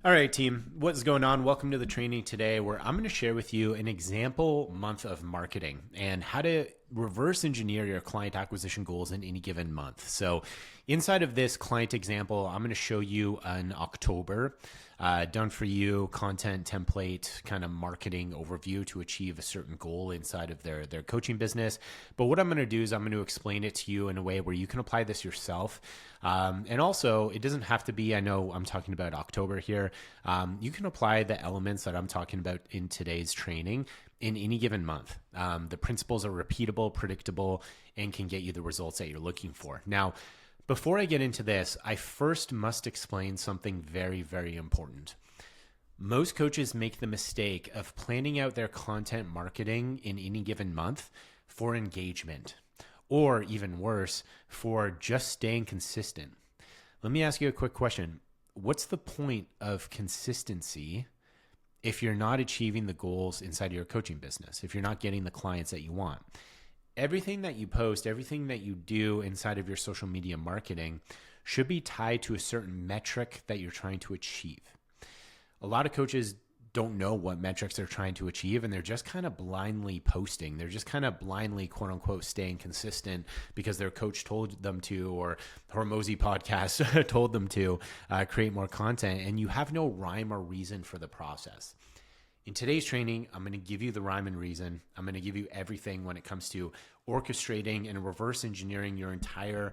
All right, team, what's going on? Welcome to the training today where I'm going to share with you an example month of marketing and how to reverse engineer your client acquisition goals in any given month. So inside of this client example, I'm going to show you an October done for you content template kind of marketing overview to achieve a certain goal inside of their coaching business. But what I'm going to do is I'm going to explain it to you in a way where you can apply this yourself. And also, it doesn't have to be, I know I'm talking about October here. You can apply the elements that I'm talking about in today's training in any given month. The principles are repeatable, predictable, and can get you the results that you're looking for. Now, before I get into this, I first must explain something very, very important. Most coaches make the mistake of planning out their content marketing in any given month for engagement, or even worse, for just staying consistent. Let me ask you a quick question. What's the point of consistency if you're not achieving the goals inside of your coaching business, if you're not getting the clients that you want? Everything that you post, everything that you do inside of your social media marketing should be tied to a certain metric that you're trying to achieve. A lot of coaches don't know what metrics they're trying to achieve, and they're just kind of blindly posting. They're just kind of blindly, quote unquote, staying consistent because their coach told them to, or Hormozy podcast told them to create more content, and you have no rhyme or reason for the process. In today's training, I'm going to give you the rhyme and reason. I'm going to give you everything when it comes to orchestrating and reverse engineering your entire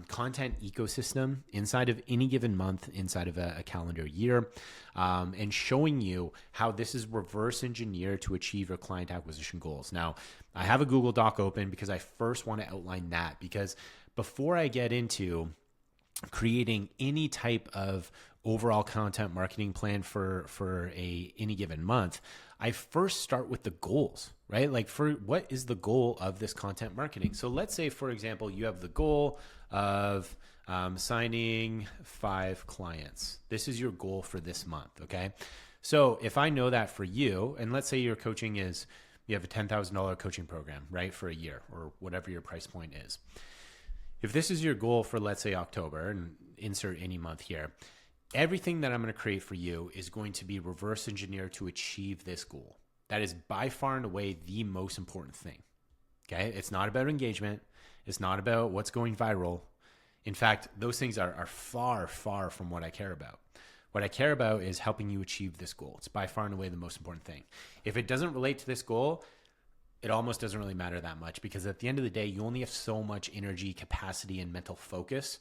content ecosystem inside of any given month, inside of a calendar year, and showing you how this is reverse engineered to achieve your client acquisition goals. Now, I have a Google Doc open because I first want to outline that, because before I get into creating any type of overall content marketing plan for any given month, I first start with the goals, right? Like, for what is the goal of this content marketing? So let's say, for example, you have the goal of signing 5 clients. This is your goal for this month, okay? So if I know that for you, and let's say your coaching is, you have a $10,000 coaching program, right, for a year, or whatever your price point is. If this is your goal for, let's say, October, and insert any month here, everything that I'm going to create for you is going to be reverse engineered to achieve this goal. That is by far and away the most important thing. Okay? It's not about engagement. It's not about what's going viral. In fact, those things are far, far from what I care about. What I care about is helping you achieve this goal. It's by far and away the most important thing. If it doesn't relate to this goal, it almost doesn't really matter that much, because at the end of the day, you only have so much energy, capacity, and mental focus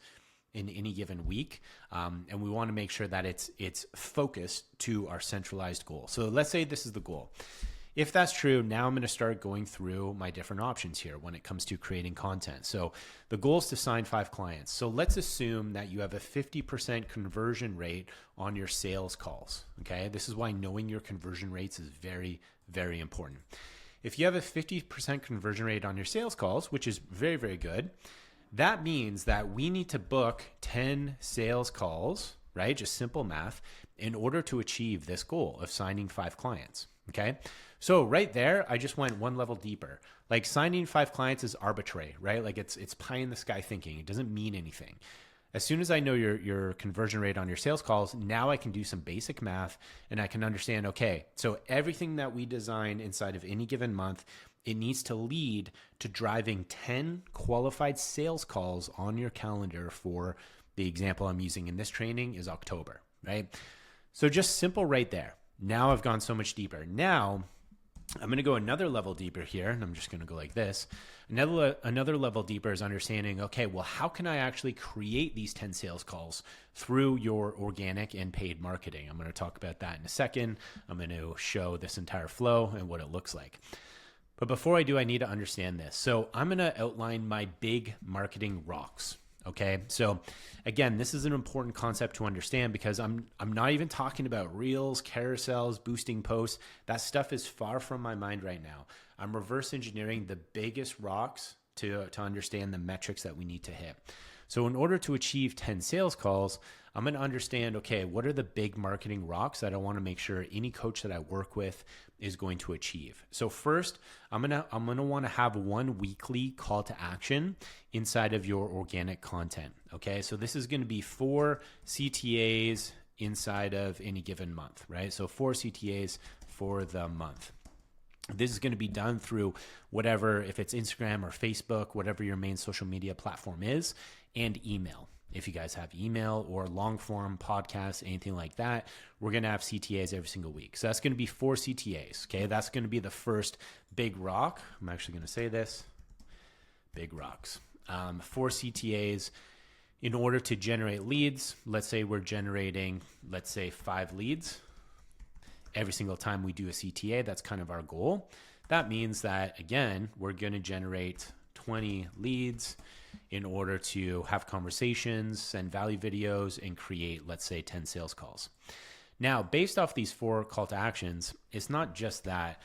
in any given week. And we want to make sure that it's focused to our centralized goal. So let's say this is the goal. If that's true, now I'm going to start going through my different options here when it comes to creating content. So the goal is to sign 5 clients. So let's assume that you have a 50% conversion rate on your sales calls. Okay. This is why knowing your conversion rates is very, very important. If you have a 50% conversion rate on your sales calls, which is very, very good, that means that we need to book 10 sales calls, right? Just simple math, in order to achieve this goal of signing 5 clients, okay? So right there, I just went one level deeper. Like, signing 5 clients is arbitrary, right? Like, it's pie in the sky thinking. It doesn't mean anything. As soon as I know your conversion rate on your sales calls, now I can do some basic math and I can understand, okay, so everything that we design inside of any given month, it needs to lead to driving 10 qualified sales calls on your calendar for the example I'm using in this training is October, right? So just simple right there. Now I've gone so much deeper. Now I'm going to go another level deeper here, and I'm just going to go like this. Another level deeper is understanding, okay, well, how can I actually create these 10 sales calls through your organic and paid marketing? I'm going to talk about that in a second. I'm going to show this entire flow and what it looks like. But before I do, I need to understand this. So I'm going to outline my big marketing rocks. Okay. So again, this is an important concept to understand, because I'm not even talking about reels, carousels, boosting posts. That stuff is far from my mind right now. I'm reverse engineering the biggest rocks to understand the metrics that we need to hit. So in order to achieve 10 sales calls, I'm going to understand, okay, what are the big marketing rocks that I want to make sure any coach that I work with is going to achieve. So first, I'm going to want to have one weekly call to action inside of your organic content. Okay. So this is going to be 4 CTAs inside of any given month, right? So 4 CTAs for the month. This is going to be done through whatever, if it's Instagram or Facebook, whatever your main social media platform is, and email. If you guys have email or long form podcasts, anything like that, we're going to have CTAs every single week. So that's going to be 4 CTAs. Okay. That's going to be the first big rock. I'm actually going to say this, big rocks. 4 CTAs in order to generate leads. Let's say we're generating, 5 leads. Every single time we do a CTA, that's kind of our goal. That means that, again, we're going to generate 20 leads in order to have conversations, send value videos, and create, let's say, 10 sales calls. Now, based off these 4 call to actions, it's not just that.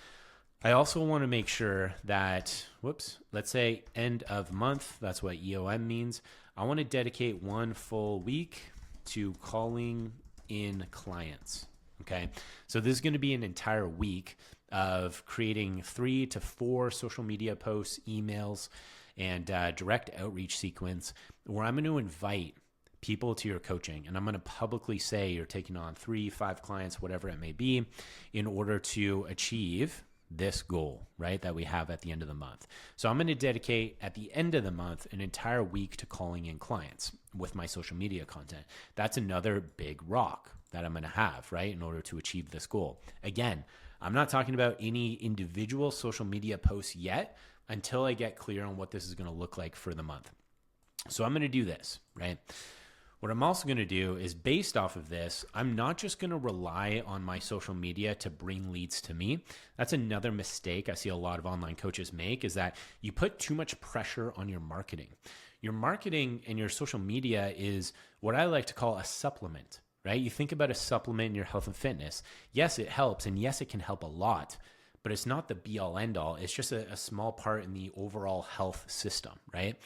I also want to make sure that, let's say end of month, that's what EOM means. I want to dedicate 1 full week to calling in clients. Okay. So this is going to be an entire week of creating 3 to 4 social media posts, emails, and direct outreach sequence where I'm going to invite people to your coaching. And I'm going to publicly say you're taking on 3, 5 clients, whatever it may be, in order to achieve this goal, right, that we have at the end of the month. So I'm going to dedicate at the end of the month an entire week to calling in clients with my social media content. That's another big rock that I'm going to have, right, in order to achieve this goal. Again, I'm not talking about any individual social media posts yet until I get clear on what this is going to look like for the month. So I'm going to do this, right? What I'm also going to do is, based off of this, I'm not just going to rely on my social media to bring leads to me. That's another mistake I see a lot of online coaches make, is that you put too much pressure on your marketing. Your marketing and your social media is what I like to call a supplement, right? You think about a supplement in your health and fitness. Yes, it helps, and yes, it can help a lot, but it's not the be all end all. It's just a small part in the overall health system, right?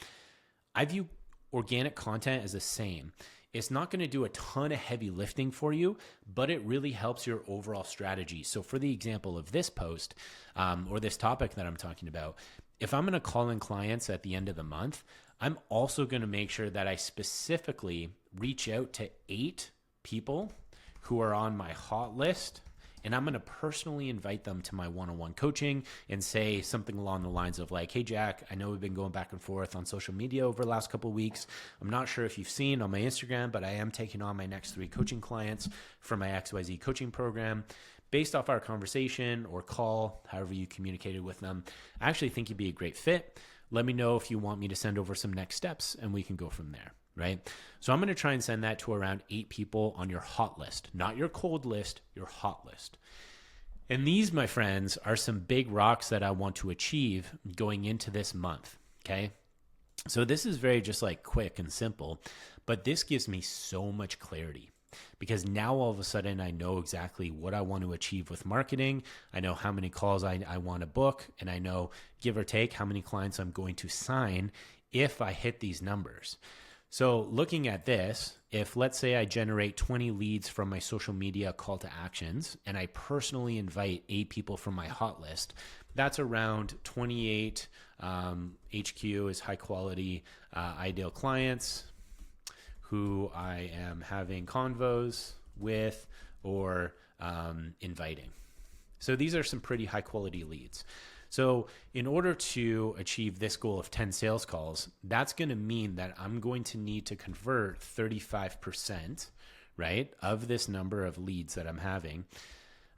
I view organic content is the same. It's not going to do a ton of heavy lifting for you, but it really helps your overall strategy. So for the example of this post or this topic that I'm talking about, if I'm going to call in clients at the end of the month, I'm also going to make sure that I specifically reach out to 8 people who are on my hot list, and I'm going to personally invite them to my one-on-one coaching and say something along the lines of like, hey, Jack, I know we've been going back and forth on social media over the last couple of weeks. I'm not sure if you've seen on my Instagram, but I am taking on my next 3 coaching clients for my XYZ coaching program. Based off our conversation or call, however you communicated with them, I actually think you'd be a great fit. Let me know if you want me to send over some next steps, and we can go from there. Right? So I'm going to try and send that to around 8 people on your hot list, not your cold list, your hot list. And these, my friends, are some big rocks that I want to achieve going into this month. Okay. So this is very just like quick and simple, but this gives me so much clarity because now all of a sudden I know exactly what I want to achieve with marketing. I know how many calls I want to book, and I know, give or take, how many clients I'm going to sign if I hit these numbers. So looking at this, if let's say I generate 20 leads from my social media call to actions, and I personally invite 8 people from my hot list, that's around 28 HQ is high quality, ideal clients who I am having convos with or inviting. So these are some pretty high quality leads. So in order to achieve this goal of 10 sales calls, that's going to mean that I'm going to need to convert 35%, right, of this number of leads that I'm having.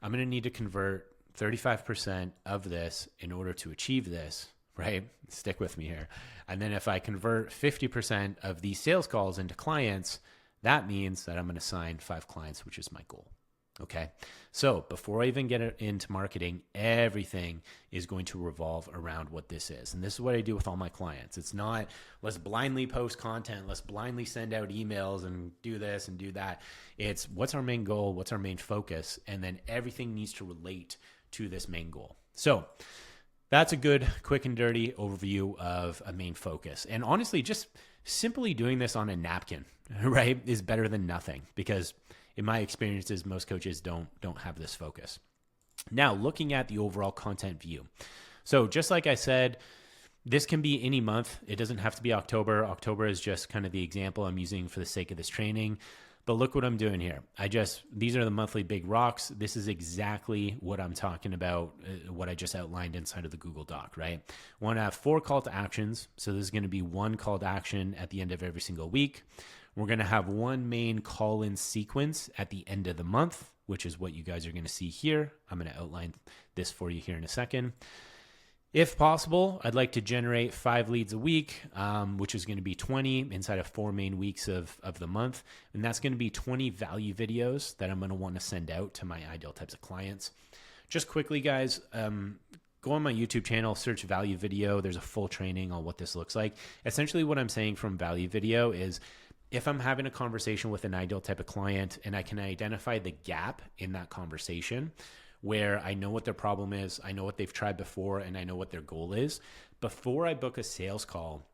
I'm going to need to convert 35% of this in order to achieve this, right? Stick with me here. And then if I convert 50% of these sales calls into clients, that means that I'm going to sign 5 clients, which is my goal. Okay. So before I even get into marketing, everything is going to revolve around what this is. And this is what I do with all my clients. It's not, let's blindly post content. Let's blindly send out emails and do this and do that. It's what's our main goal? What's our main focus? And then everything needs to relate to this main goal. So that's a good, quick and dirty overview of a main focus. And honestly, just simply doing this on a napkin, right, is better than nothing, because in my experiences, most coaches don't have this focus. Now, looking at the overall content view. So just like I said, this can be any month. It doesn't have to be October. October is just kind of the example I'm using for the sake of this training. But look what I'm doing here. These are the monthly big rocks. This is exactly what I'm talking about, what I just outlined inside of the Google Doc, right? I want to have 4 call to actions. So there's going to be 1 call to action at the end of every single week. We're going to have 1 main call-in sequence at the end of the month, which is what you guys are going to see here. I'm going to outline this for you here in a second. If possible, I'd like to generate 5 leads a week, which is going to be 20 inside of 4 main weeks of the month. And that's going to be 20 value videos that I'm going to want to send out to my ideal types of clients. Just quickly, guys, go on my YouTube channel, search value video. There's a full training on what this looks like. Essentially, what I'm saying from value video is if I'm having a conversation with an ideal type of client and I can identify the gap in that conversation, where I know what their problem is, I know what they've tried before, and I know what their goal is. Before I book a sales call,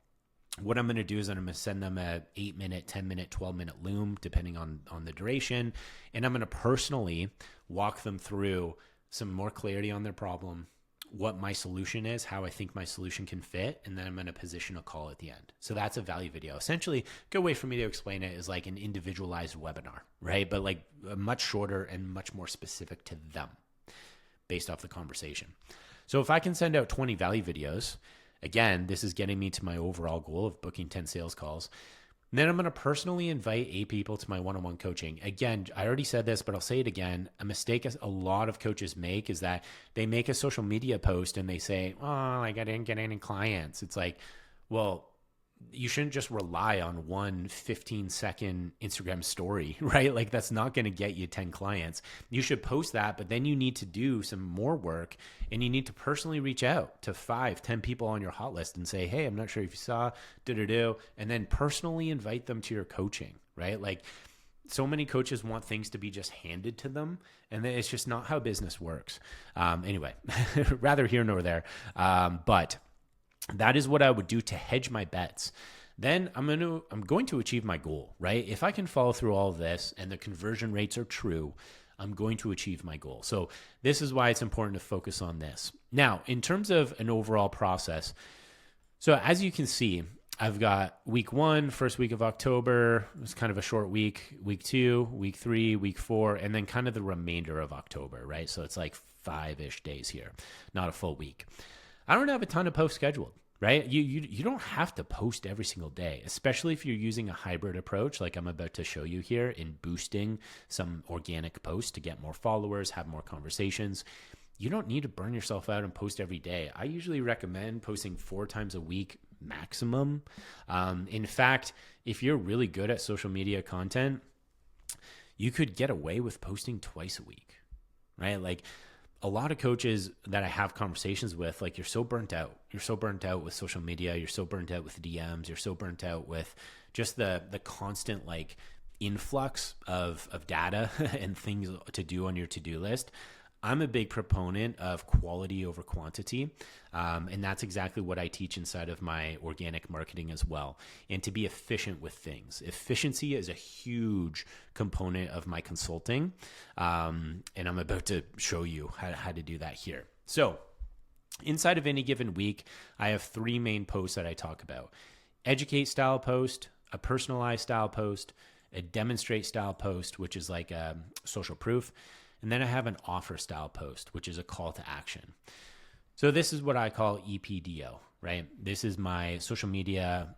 what I'm going to do is I'm going to send them a 8-minute, 10-minute, 12-minute loom, depending on the duration. And I'm going to personally walk them through some more clarity on their problem, what my solution is, how I think my solution can fit, and then I'm going to position a call at the end. So that's a value video. Essentially, a good way for me to explain it is like an individualized webinar, right? But like much shorter and much more specific to them, based off the conversation. So if I can send out 20 value videos, again, this is getting me to my overall goal of booking 10 sales calls. And then I'm going to personally invite 8 people to my one-on-one coaching. Again, I already said this, but I'll say it again. A mistake a lot of coaches make is that they make a social media post and they say, oh, like I didn't get any clients. It's like, well, you shouldn't just rely on one 15-second Instagram story, right? Like that's not going to get you 10 clients. You should post that, but then you need to do some more work and you need to personally reach out to 5, 10 people on your hot list and say, hey, I'm not sure if you saw, and then personally invite them to your coaching, right? Like so many coaches want things to be just handed to them, and it's just not how business works. Anyway, rather here nor there. But that is what I would do to hedge my bets. Then I'm going to achieve my goal, right? If I can follow through all of this and the conversion rates are true, I'm going to achieve my goal. So this is why it's important to focus on this. Now, in terms of an overall process, so as you can see, I've got week 1, first week of October. It was kind of a short week. Week 2, week 3, week 4, and then kind of the remainder of October, right? So it's like 5-ish days here, not a full week. I don't have a ton of posts scheduled, right? You don't have to post every single day, especially if you're using a hybrid approach like I'm about to show you here in boosting some organic posts to get more followers, have more conversations. You don't need to burn yourself out and post every day. I usually recommend posting 4 times a week maximum. In fact, if you're really good at social media content, you could get away with posting twice a week, right? Like a lot of coaches that I have conversations with, like you're so burnt out. You're so burnt out with social media. You're so burnt out with DMs. You're so burnt out with just the constant like influx of data and things to do on your to-do list. I'm a big proponent of quality over quantity. And that's exactly what I teach inside of my organic marketing as well. And to be efficient with things. Efficiency is a huge component of my consulting. And I'm about to show you how to do that here. So inside of any given week, I have 3 main posts that I talk about. Educate style post, a personalized style post, a demonstrate style post, which is like a social proof. And then I have an offer style post, which is a call to action. So this is what I call EPDO, right? This is my social media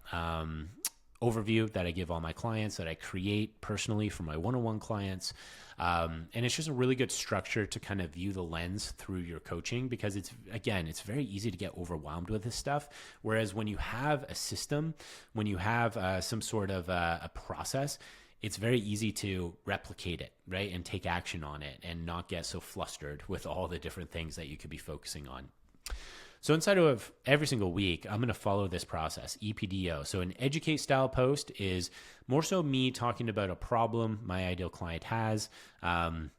overview that I give all my clients, that I create personally for my one-on-one clients. And it's just a really good structure to kind of view the lens through your coaching, because it's very easy to get overwhelmed with this stuff. Whereas when you have a system, when you have some sort of a process, it's very easy to replicate it, right? And take action on it and not get so flustered with all the different things that you could be focusing on. So inside of every single week, I'm going to follow this process, EPDO. So an educate style post is more so me talking about a problem my ideal client has. I'm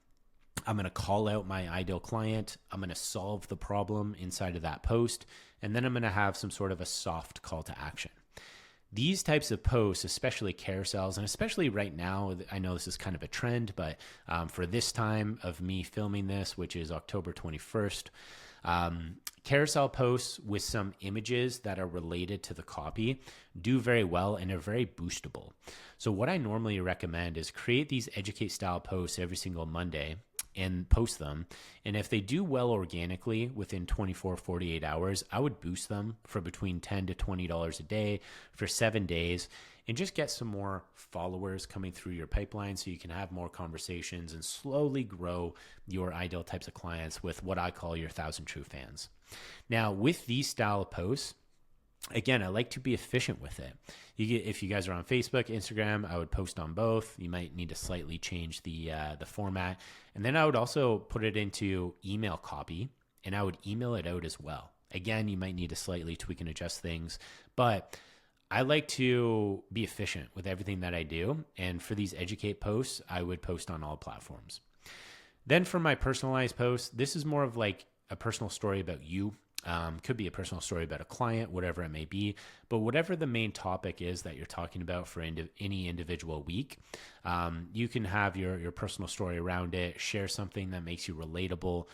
going to call out my ideal client. I'm going to solve the problem inside of that post. And then I'm going to have some sort of a soft call to action. These types of posts, especially carousels, and especially right now, I know this is kind of a trend, but for this time of me filming this, which is October 21st, Carousel posts with some images that are related to the copy do very well and are very boostable. So what I normally recommend is create these educate style posts every single Monday and post them. And if they do well organically within 24, 48 hours, I would boost them for between $10 to $20 a day for 7 days and just get some more followers coming through your pipeline so you can have more conversations and slowly grow your ideal types of clients with what I call your 1,000 true fans. Now, with these style of posts, again, I like to be efficient with it. If you guys are on Facebook, Instagram, I would post on both. You might need to slightly change the format. And then I would also put it into email copy and I would email it out as well. Again, you might need to slightly tweak and adjust things, but I like to be efficient with everything that I do. And for these educate posts, I would post on all platforms. Then for my personalized posts, this is more of like a personal story about you. Could be a personal story about a client, whatever it may be, but whatever the main topic is that you're talking about for any individual week, you can have your personal story around it, share something that makes you relatable,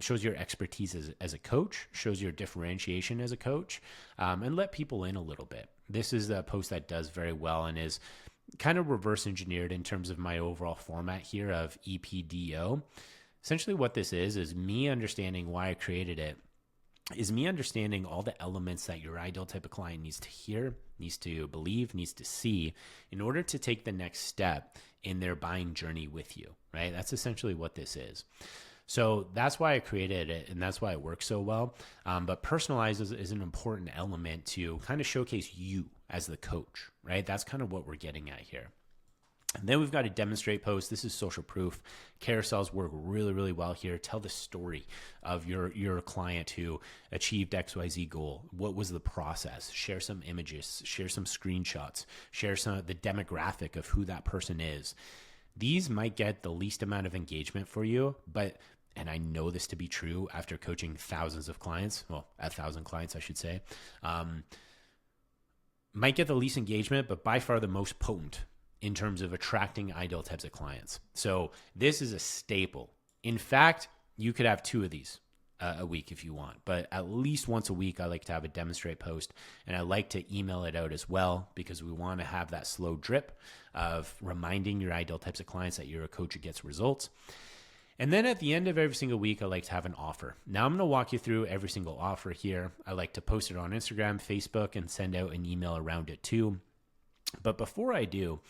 shows your expertise as a coach, shows your differentiation as a coach, and let people in a little bit. This is a post that does very well and is kind of reverse engineered in terms of my overall format here of EPDO. Essentially what this is me understanding why I created it, is me understanding all the elements that your ideal type of client needs to hear, needs to believe, needs to see in order to take the next step in their buying journey with you, right? That's essentially what this is. So that's why I created it and that's why it works so well. But Personalize is an important element to kind of showcase you as the coach, right? That's kind of what we're getting at here. And then we've got a demonstrate post. This is social proof. Carousels work really, really well here. Tell the story of your client who achieved XYZ goal. What was the process? Share some images, share some screenshots, share some of the demographic of who that person is. These might get the least amount of engagement for you, and I know this to be true after coaching thousands of clients, 1,000 clients, I should say, might get the least engagement, but by far the most potent in terms of attracting ideal types of clients. So this is a staple. In fact, you could have 2 of these a week if you want, but at least once a week, I like to have a demonstrate post and I like to email it out as well because we want to have that slow drip of reminding your ideal types of clients that you're a coach who gets results. And then at the end of every single week, I like to have an offer. Now I'm going to walk you through every single offer here. I like to post it on Instagram, Facebook, and send out an email around it too. But before I do,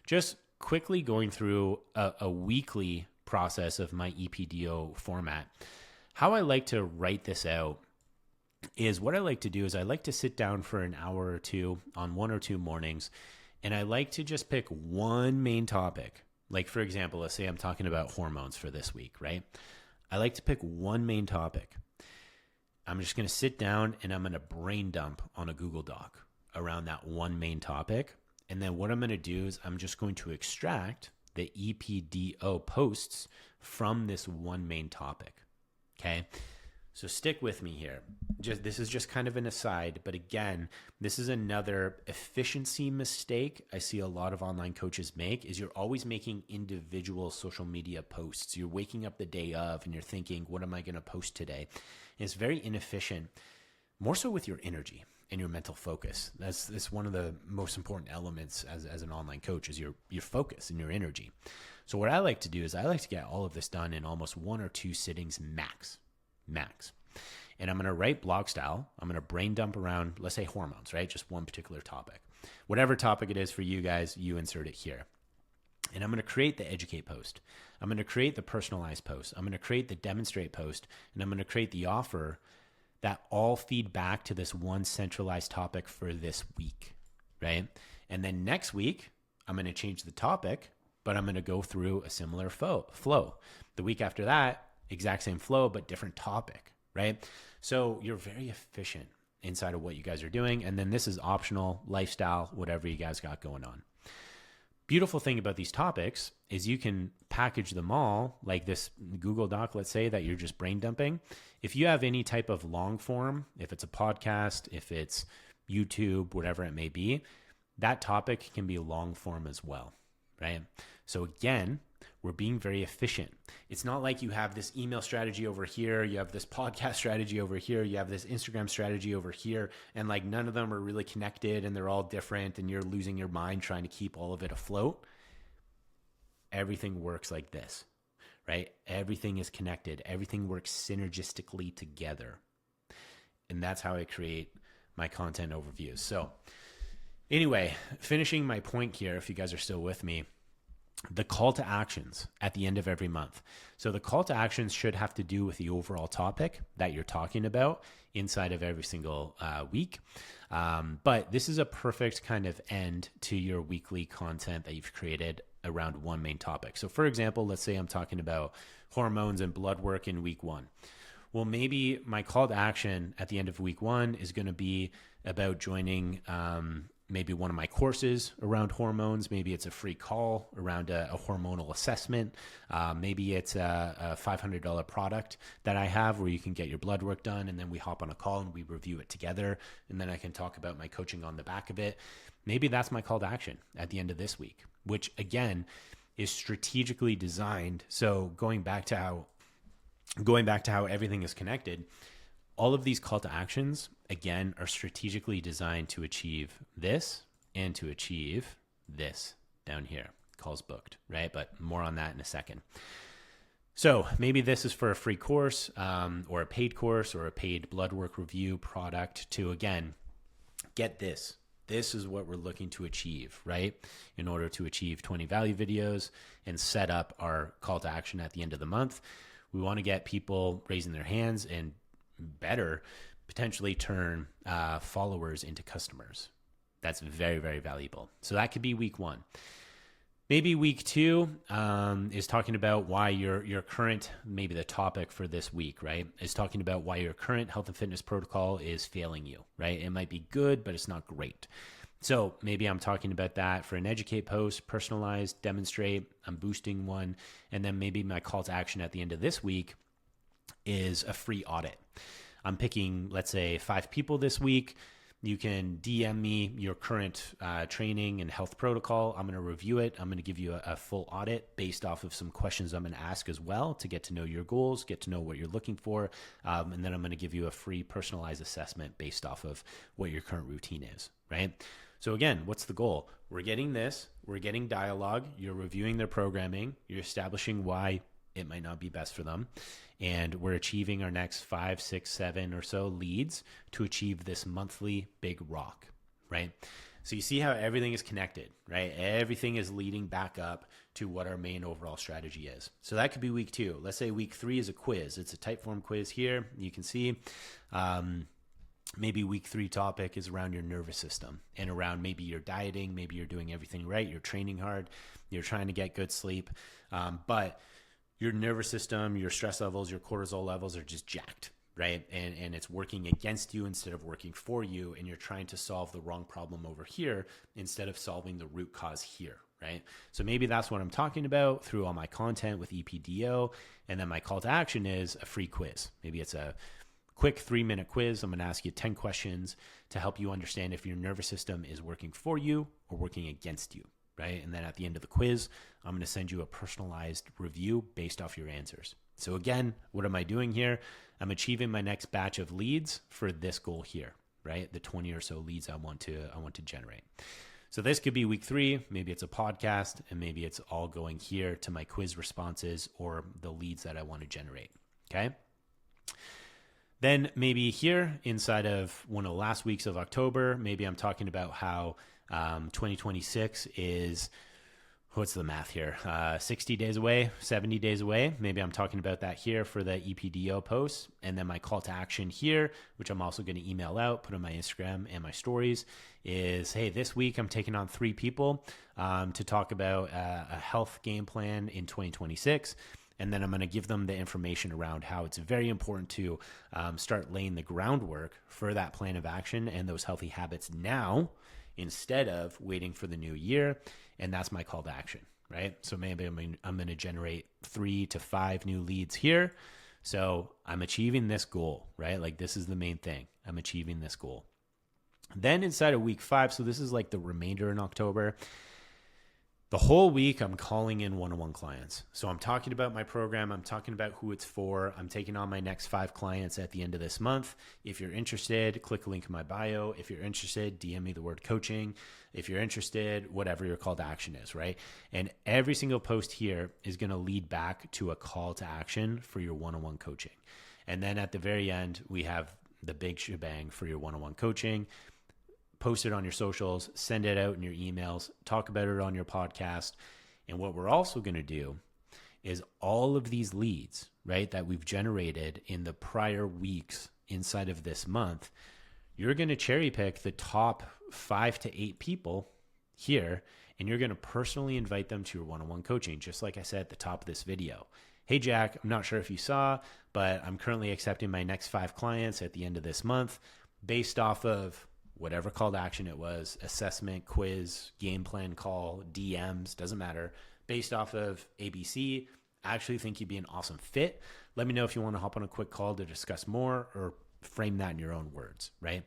just quickly going through a weekly process of my EPDO format, how I like to write this out is what I like to do is I like to sit down for an hour or two on 1 or 2 mornings, and I like to just pick one main topic. Like, for example, let's say I'm talking about hormones for this week, right? I like to pick one main topic. I'm just going to sit down and I'm going to brain dump on a Google Doc around that one main topic. And then what I'm going to do is I'm just going to extract the EPDO posts from this one main topic. Okay. So stick with me here. This is just kind of an aside, but again, this is another efficiency mistake I see a lot of online coaches make is you're always making individual social media posts. You're waking up the day of and you're thinking, what am I going to post today? And it's very inefficient, more so with your energy and your mental focus. That's one of the most important elements as an online coach is your focus and your energy. So what I like to do is I like to get all of this done in almost 1 or 2 sittings max. And I'm going to write blog style. I'm going to brain dump around, let's say hormones, right? Just one particular topic. Whatever topic it is for you guys, you insert it here. And I'm going to create the educate post. I'm going to create the personalized post. I'm going to create the demonstrate post. And I'm going to create the offer that all feed back to this one centralized topic for this week, right? And then next week, I'm going to change the topic, but I'm going to go through a similar flow. The week after that, exact same flow, but different topic, right? So you're very efficient inside of what you guys are doing. And then this is optional, lifestyle, whatever you guys got going on. Beautiful thing about these topics is you can package them all like this Google Doc, let's say that you're just brain dumping. If you have any type of long form, if it's a podcast, if it's YouTube, whatever it may be, that topic can be long form as well, right? So again, We're being very efficient. It's not like you have this email strategy over here, you have this podcast strategy over here, you have this Instagram strategy over here, and like none of them are really connected and they're all different and you're losing your mind trying to keep all of it afloat. Everything works like this, right? Everything is connected. Everything works synergistically together. And that's how I create my content overviews. So anyway, finishing my point here, if you guys are still with me, the call to actions at the end of every month. So the call to actions should have to do with the overall topic that you're talking about inside of every single week. But this is a perfect kind of end to your weekly content that you've created around one main topic. So for example, let's say I'm talking about hormones and blood work in week 1. Well, maybe my call to action at the end of week 1 is going to be about joining maybe one of my courses around hormones. Maybe it's a free call around a hormonal assessment. Maybe it's a $500 product that I have where you can get your blood work done, and then we hop on a call and we review it together, and then I can talk about my coaching on the back of it. Maybe that's my call to action at the end of this week, which again is strategically designed. So going back to how everything is connected, all of these call to actions, again, are strategically designed to achieve this and to achieve this down here. Calls booked, right? But more on that in a second. So maybe this is for a free course or a paid course or a paid blood work review product to, again, get this. This is what we're looking to achieve, right? In order to achieve 20 value videos and set up our call to action at the end of the month, we want to get people raising their hands and better potentially turn followers into customers. That's very, very valuable. So that could be week 1. Maybe week 2 is talking about why your current, maybe the topic for this week, right, is talking about why your current health and fitness protocol is failing you, right? It might be good, but it's not great. So maybe I'm talking about that for an educate post, personalize, demonstrate, I'm boosting one. And then maybe my call to action at the end of this week is a free audit. I'm picking, let's say, 5 people this week. You can DM me your current training and health protocol. I'm going to review it. I'm going to give you a full audit based off of some questions I'm going to ask as well to get to know your goals, get to know what you're looking for. And then I'm going to give you a free personalized assessment based off of what your current routine is, right? So again, what's the goal? We're getting this. We're getting dialogue. You're reviewing their programming. You're establishing why it might not be best for them. And we're achieving our next 5, 6, 7 or so leads to achieve this monthly big rock, right? So you see how everything is connected, right? Everything is leading back up to what our main overall strategy is. So that could be week 2. Let's say week 3 is a quiz. It's a type form quiz here. You can see maybe week 3 topic is around your nervous system and around maybe you're dieting, maybe you're doing everything right, you're training hard, you're trying to get good sleep, but your nervous system, your stress levels, your cortisol levels are just jacked, right? And it's working against you instead of working for you. And you're trying to solve the wrong problem over here instead of solving the root cause here, right? So maybe that's what I'm talking about through all my content with EPDO. And then my call to action is a free quiz. Maybe it's a quick 3-minute quiz. I'm going to ask you 10 questions to help you understand if your nervous system is working for you or working against you. Right? And then at the end of the quiz, I'm going to send you a personalized review based off your answers. So again, what am I doing here? I'm achieving my next batch of leads for this goal here, right? The 20 or so leads I want to generate. So this could be week 3, maybe it's a podcast, and maybe it's all going here to my quiz responses or the leads that I want to generate. Okay. Then maybe here inside of one of the last weeks of October, maybe I'm talking about how 2026 is, what's the math here? 60 days away, 70 days away. Maybe I'm talking about that here for the EPDO posts. And then my call to action here, which I'm also going to email out, put on my Instagram and my stories, is, hey, this week I'm taking on 3 people to talk about a health game plan in 2026. And then I'm going to give them the information around how it's very important to start laying the groundwork for that plan of action and those healthy habits now, instead of waiting for the new year. And that's my call to action, right? So maybe I'm going to generate 3 to 5 new leads here. So I'm achieving this goal, right? Like this is the main thing. I'm achieving this goal. Then inside of week 5, so this is like the remainder in October, The whole week, I'm calling in one-on-one clients. So I'm talking about my program. I'm talking about who it's for. I'm taking on my next 5 clients at the end of this month. If you're interested, click a link in my bio. If you're interested, DM me the word coaching. If you're interested, whatever your call to action is, right? And every single post here is going to lead back to a call to action for your one-on-one coaching. And then at the very end, we have the big shebang for your one-on-one coaching. Post it on your socials, send it out in your emails, talk about it on your podcast. And what we're also going to do is all of these leads, right, that we've generated in the prior weeks inside of this month, you're going to cherry pick the top 5 to 8 people here, and you're going to personally invite them to your one-on-one coaching, just like I said at the top of this video. Hey, Jack, I'm not sure if you saw, but I'm currently accepting my next 5 clients at the end of this month based off of whatever call to action it was, assessment, quiz, game plan call, DMs, doesn't matter, based off of ABC. I actually think you'd be an awesome fit. Let me know if you want to hop on a quick call to discuss more or frame that in your own words, right?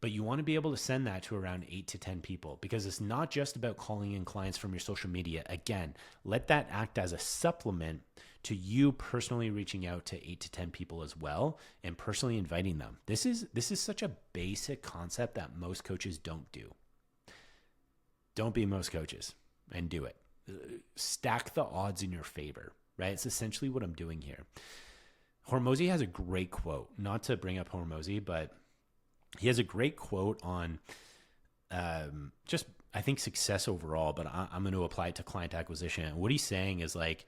But you want to be able to send that to around 8 to 10 people because it's not just about calling in clients from your social media. Again, let that act as a supplement to you personally reaching out to 8 to 10 people as well and personally inviting them. This is such a basic concept that most coaches don't do. Don't be most coaches and do it. Stack the odds in your favor, right? It's essentially what I'm doing here. Hormozi has a great quote, not to bring up Hormozi, but he has a great quote on just, I think, success overall, but I'm going to apply it to client acquisition. And what he's saying is like,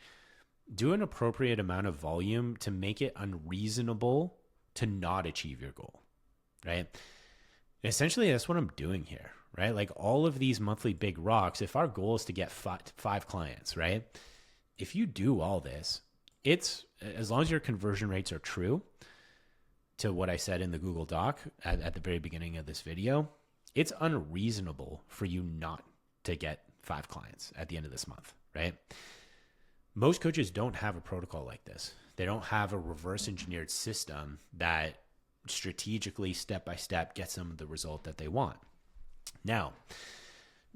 do an appropriate amount of volume to make it unreasonable to not achieve your goal, right? Essentially, that's what I'm doing here, right? Like all of these monthly big rocks, if our goal is to get 5 clients, right? If you do all this, it's as long as your conversion rates are true to what I said in the Google Doc at the very beginning of this video, it's unreasonable for you not to get 5 clients at the end of this month, right? Most coaches don't have a protocol like this. They don't have a reverse engineered system that strategically, step by step, gets them the result that they want. Now,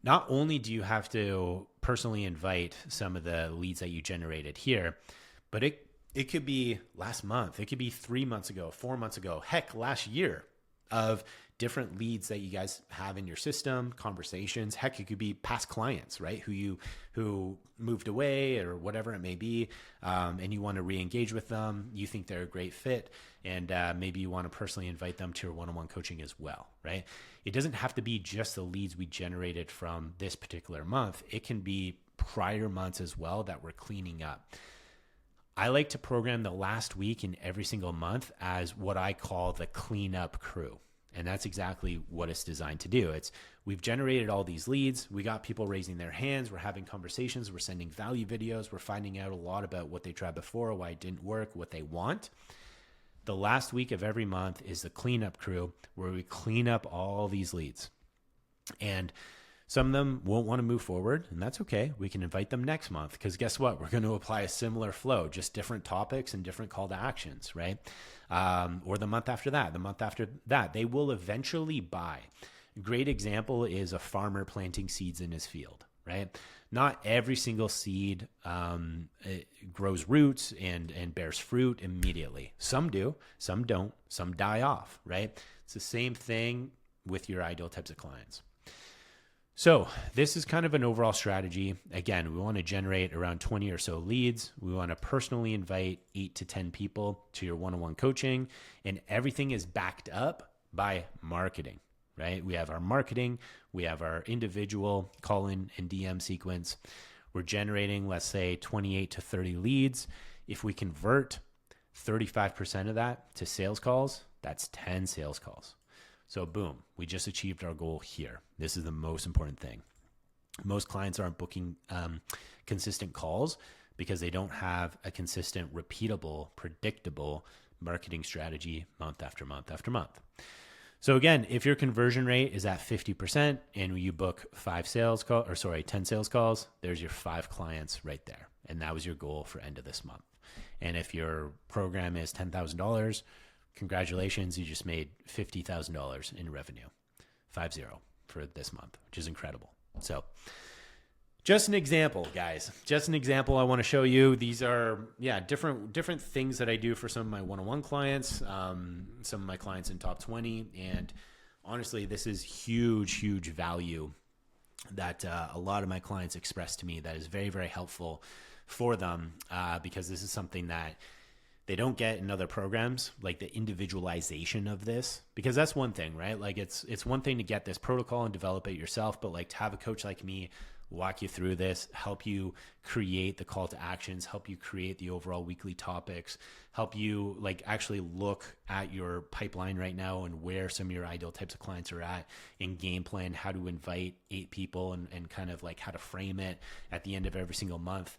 not only do you have to personally invite some of the leads that you generated here, but it could be last month, it could be 3 months ago, 4 months ago, heck, last year of different leads that you guys have in your system, conversations. Heck, it could be past clients, right? Who moved away or whatever it may be, and you want to re-engage with them. You think they're a great fit, and maybe you want to personally invite them to your one-on-one coaching as well, right? It doesn't have to be just the leads we generated from this particular month. It can be prior months as well that we're cleaning up. I like to program the last week in every single month as what I call the cleanup crew. And that's exactly what it's designed to do. We've generated all these leads. We got people raising their hands. We're having conversations. We're sending value videos. We're finding out a lot about what they tried before, why it didn't work, what they want. The last week of every month is the cleanup crew where we clean up all these leads. And some of them won't want to move forward, and that's okay. We can invite them next month because guess what? We're going to apply a similar flow, just different topics and different call to actions, right? Or the month after that, they will eventually buy. A great example is a farmer planting seeds in his field, right? Not every single seed grows roots and bears fruit immediately. Some do, some don't, some die off, right? It's the same thing with your ideal types of clients. So this is kind of an overall strategy. Again, we want to generate around 20 or so leads. We want to personally invite 8 to 10 people to your one-on-one coaching, and everything is backed up by marketing, right? We have our marketing, we have our individual call-in and DM sequence. We're generating, let's say, 28 to 30 leads. If we convert 35% of that to sales calls, that's 10 sales calls. So boom, we just achieved our goal here. This is the most important thing. Most clients aren't booking consistent calls because they don't have a consistent, repeatable, predictable marketing strategy month after month after month. So again, if your conversion rate is at 50% and you book 10 sales calls, there's your 5 clients right there. And that was your goal for end of this month. And if your program is $10,000, congratulations, you just made $50,000 in revenue, 50 for this month, which is incredible. So Just an example, guys. Just an example I want to show you. These are, different things that I do for some of my one-on-one clients, some of my clients in top 20. And honestly, this is huge value that a lot of my clients express to me that is very, very helpful for them because this is something that they don't get in other programs, like the individualization of this, because that's one thing, right? Like it's one thing to get this protocol and develop it yourself, but like to have a coach like me walk you through this, help you create the call to actions, help you create the overall weekly topics, help you like actually look at your pipeline right now and where some of your ideal types of clients are at in game plan, how to invite 8 people and kind of like how to frame it at the end of every single month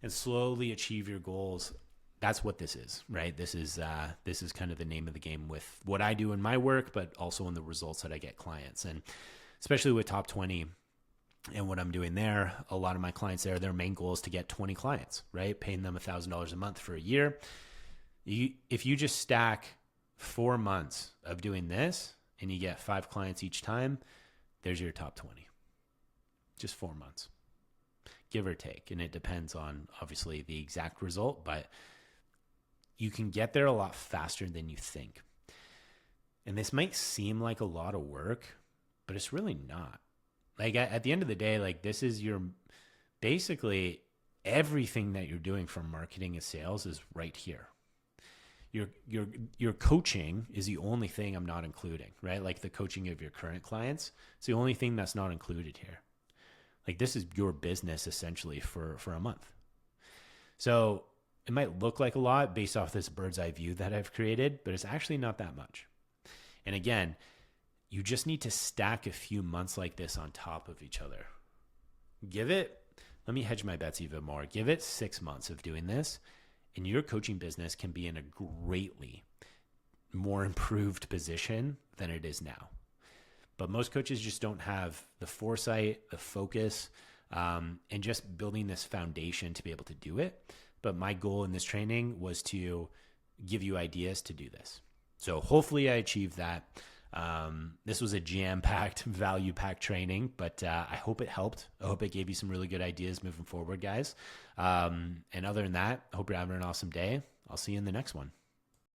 and slowly achieve your goals. That's what this is, right? This is kind of the name of the game with what I do in my work, but also in the results that I get clients. And especially with top 20 and what I'm doing there, a lot of my clients there, their main goal is to get 20 clients, right? Paying them $1,000 a month for a year. If you just stack 4 months of doing this and you get 5 clients each time, there's your top 20. Just 4 months, give or take. And it depends on obviously the exact result, but you can get there a lot faster than you think. And this might seem like a lot of work, but it's really not. Like at the end of the day, like this is your basically everything that you're doing from marketing and sales is right here. Your coaching is the only thing I'm not including, right? Like the coaching of your current clients. It's the only thing that's not included here. Like this is your business essentially for a month. So it might look like a lot based off this bird's eye view that I've created, but it's actually not that much. And again, you just need to stack a few months like this on top of each other. Let me hedge my bets even more. Give it 6 months of doing this, and your coaching business can be in a greatly more improved position than it is now. But most coaches just don't have the foresight, the focus, and just building this foundation to be able to do it. But my goal in this training was to give you ideas to do this. So hopefully I achieved that. This was a jam-packed, value-packed training, but I hope it helped. I hope it gave you some really good ideas moving forward, guys. And other than that, I hope you're having an awesome day. I'll see you in the next one.